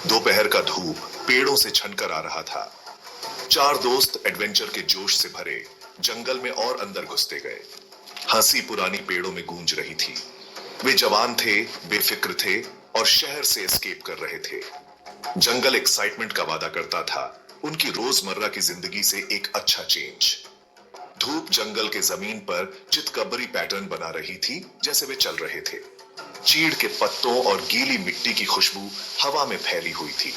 दोपहर का धूप पेड़ों से छनकर आ रहा था। चार दोस्त एडवेंचर के जोश से भरे जंगल में और अंदर घुसते गए। हंसी पुरानी पेड़ों में गूंज रही थी। वे जवान थे, बेफिक्र थे और शहर से एस्केप कर रहे थे। जंगल एक्साइटमेंट का वादा करता था, उनकी रोजमर्रा की जिंदगी से एक अच्छा चेंज। धूप जंगल के जमीन पर चितकबरी पैटर्न बना रही थी जैसे वे चल रहे थे। चीड़ के पत्तों और गीली मिट्टी की खुशबू हवा में फैली हुई थी।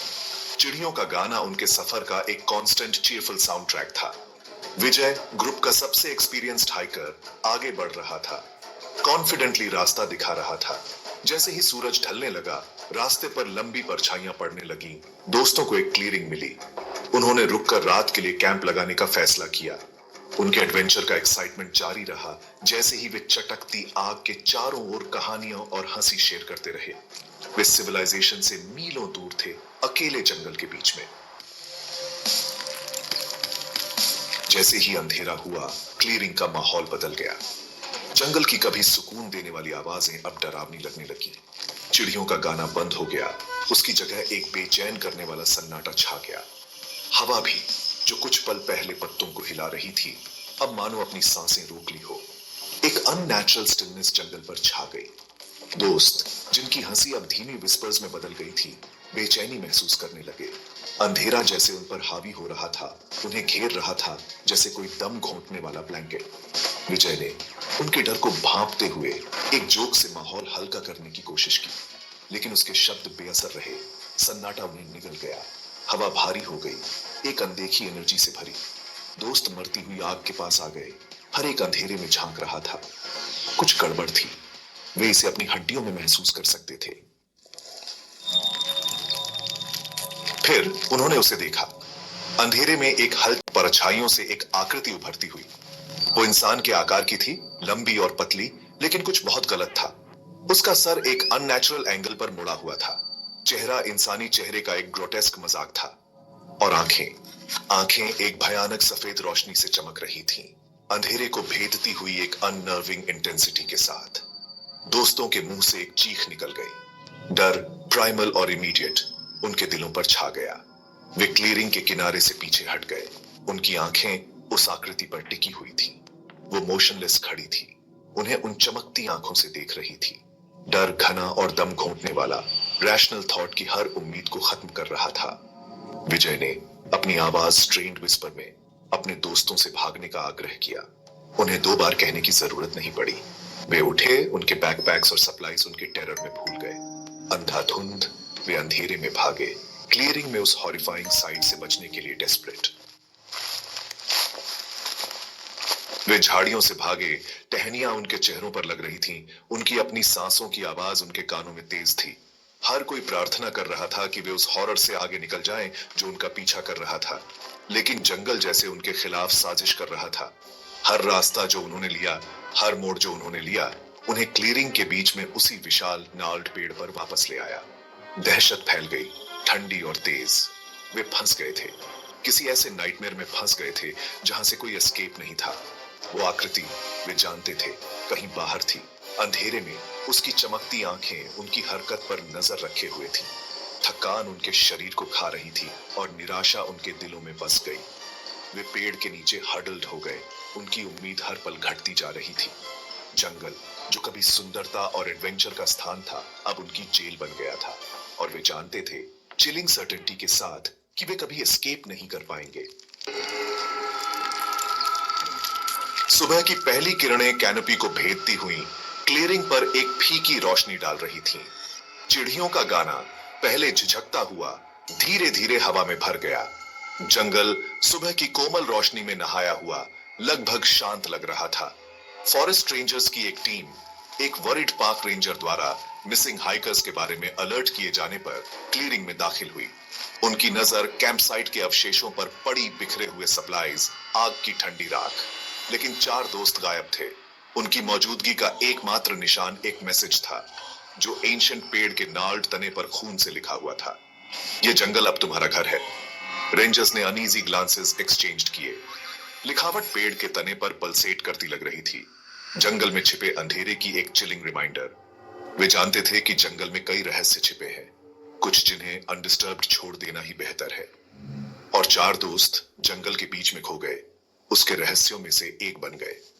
चिड़ियों का गाना उनके सफर का एक कांस्टेंट चीयरफुल साउंड ट्रैक था। विजय, ग्रुप का सबसे एक्सपीरियंस्ड हाइकर, आगे बढ़ रहा था। कॉन्फिडेंटली रास्ता दिखा रहा था। जैसे ही सूरज ढलने लगा, रास्ते पर लंबी परछाइयां पड़ने लगी। दोस्तों को एक क्लियरिंग मिली। उन्होंने रुककर रात के लिए कैंप लगाने का फैसला किया। उनके एडवेंचर का एक्साइटमेंट जारी रहा जैसे ही वे चटकती आग के चारों ओर कहानियां और हंसी शेयर करते रहे। वे सिविलाइजेशन से मीलों दूर थे, अकेले जंगल के बीच में। जैसे ही अंधेरा हुआ, क्लियरिंग का माहौल बदल गया। जंगल की कभी सुकून देने वाली आवाजें अब डरावनी लगने लगी। चिड़ियों का गाना बंद हो गया। उसकी जगह एक बेचैन करने वाला सन्नाटा छा गया। हवा भी, जो कुछ पल पहले पत्तों को हिला रही थी, अब मानो अपनी सांसें रोक ली हो। एक अननेचुरल स्टिलनेस जंगल पर छा गई। दोस्त, जिनकी हंसी अब धीमी विस्पर्स में बदल गई थी, बेचैनी महसूस करने लगे। अंधेरा जैसे उन पर हावी हो रहा था, उन्हें घेर रहा था जैसे कोई दम घोंटने वाला ब्लैंकेट। विजय ने उनके डर को भांपते हुए एक जोक से माहौल हल्का करने की कोशिश की, लेकिन उसके शब्द बेअसर रहे। सन्नाटा उन्हें निगल गया। हवा भारी हो गई, एक अनदेखी एनर्जी से भरी। दोस्त मरती हुई आग के पास आ गए। हर एक अंधेरे में झांक रहा था। कुछ गड़बड़ थी। वे इसे अपनी हड्डियों में महसूस कर सकते थे। फिर उन्होंने उसे देखा। अंधेरे में एक हल्की परछाइयों से एक आकृति उभरती हुई। वो इंसान के आकार की थी, लंबी और पतली, लेकिन कुछ बहुत गलत था। उसका सर एक अननेचुरल एंगल पर मुड़ा हुआ था। चेहरा इंसानी चेहरे का एक ग्रोटेस्क मजाक था। और आंखें आंखें एक भयानक सफेद रोशनी से चमक रही थीं, अंधेरे को भेदती हुई एक अननर्विंग इंटेंसिटी के साथ। दोस्तों के मुंह से एक चीख निकल गई। डर, प्राइमल और इमीडिएट, उनके दिलों पर छा गया। वे क्लियरिंग के किनारे से पीछे हट गए। उनकी आंखें उस आकृति पर टिकी हुई थी। वो मोशनलेस खड़ी थी, उन्हें उन चमकती आंखों से देख रही थी। डर घना और दम घोंटने वाला, रैशनल थॉट की हर उम्मीद को खत्म कर रहा था। विजय ने अपनी आवाज स्ट्रेन्ड विस्पर में अपने दोस्तों से भागने का आग्रह किया। उन्हें 2 बार कहने की जरूरत नहीं पड़ी। वे उठे, उनके बैकपैक्स और सप्लाईज उनके टेरर में भूल गए। अंधाधुंध वे अंधेरे में भागे, क्लियरिंग में उस हॉरिफाइंग साइट से बचने के लिए डेस्परेट। वे झाड़ियों से भागे, टहनियां उनके चेहरों पर लग रही थीं, उनकी अपनी सांसों की आवाज उनके कानों में तेज थी। हर कोई प्रार्थना कर रहा था कि वे उस हॉरर से आगे निकल जाएं जो उनका पीछा कर रहा था, लेकिन जंगल जैसे उनके खिलाफ साजिश कर रहा था। हर रास्ता जो उन्होंने लिया, हर मोड़ जो उन्होंने लिया, उन्हें क्लियरिंग के बीच में उसी विशाल नाल्ड पेड़ पर वापस ले आया। दहशत फैल गई, ठंडी और तेज। वे फंस गए थे, किसी ऐसे नाइटमेयर में फंस गए थे जहां से कोई एस्केप नहीं था। वो आकृति, वे जानते थे, कहीं बाहर थी। अंधेरे में उसकी चमकती आंखें उनकी हरकत पर नजर रखे हुए थी। थकान उनके शरीर को खा रही थी और निराशा उनके दिलों में बस गई। वे पेड़ के नीचे हडल्ड हो गए। उनकी उम्मीद हर पल घटती जा रही थी। जंगल, जो कभी सुंदरता और एडवेंचर का स्थान था, अब उनकी जेल बन गया था। और वे जानते थे, चिलिंग सर्टेनिटी के साथ, कि वे कभी एस्केप नहीं कर पाएंगे। सुबह की पहली किरणें कैनोपी को भेदती हुई क्लियरिंग पर एक फीकी रोशनी डाल रही थीं। चिड़ियों का गाना, पहले झिझकता हुआ, धीरे धीरे हवा में भर गया। जंगल सुबह की कोमल रोशनी में नहाया हुआ लगभग शांत लग रहा था। फॉरेस्ट रेंजर्स की एक टीम, एक वरिड पार्क रेंजर द्वारा मिसिंग हाइकर्स के बारे में अलर्ट किए जाने पर क्लियरिंग में दाखिल हुई। उनकी नजर कैंप साइट के अवशेषों पर पड़ी बिखरे हुए सप्लाईज, आग की ठंडी राख। लेकिन 4 दोस्त गायब थे। उनकी मौजूदगी का एकमात्र निशान एक मैसेज था, जो एंशिएंट पेड़ के नाल्ड तने पर खून से लिखा हुआ था। यह जंगल अब तुम्हारा घर है। रेंजर्स ने अनईजी ग्लांसेस एक्सचेंज किए। लिखावट पेड़ के तने पर पल्सेट करती लग रही थी। जंगल में छिपे अंधेरे की एक चिलिंग रिमाइंडर। वे जानते थे कि जंगल में कई रहस्य छिपे हैं। कुछ कुछ जिन्हें अनडिस्टर्ब्ड छोड़ देना ही बेहतर है। और चार दोस्त जंगल के बीच में खो गए, उसके रहस्यों में से एक बन गए।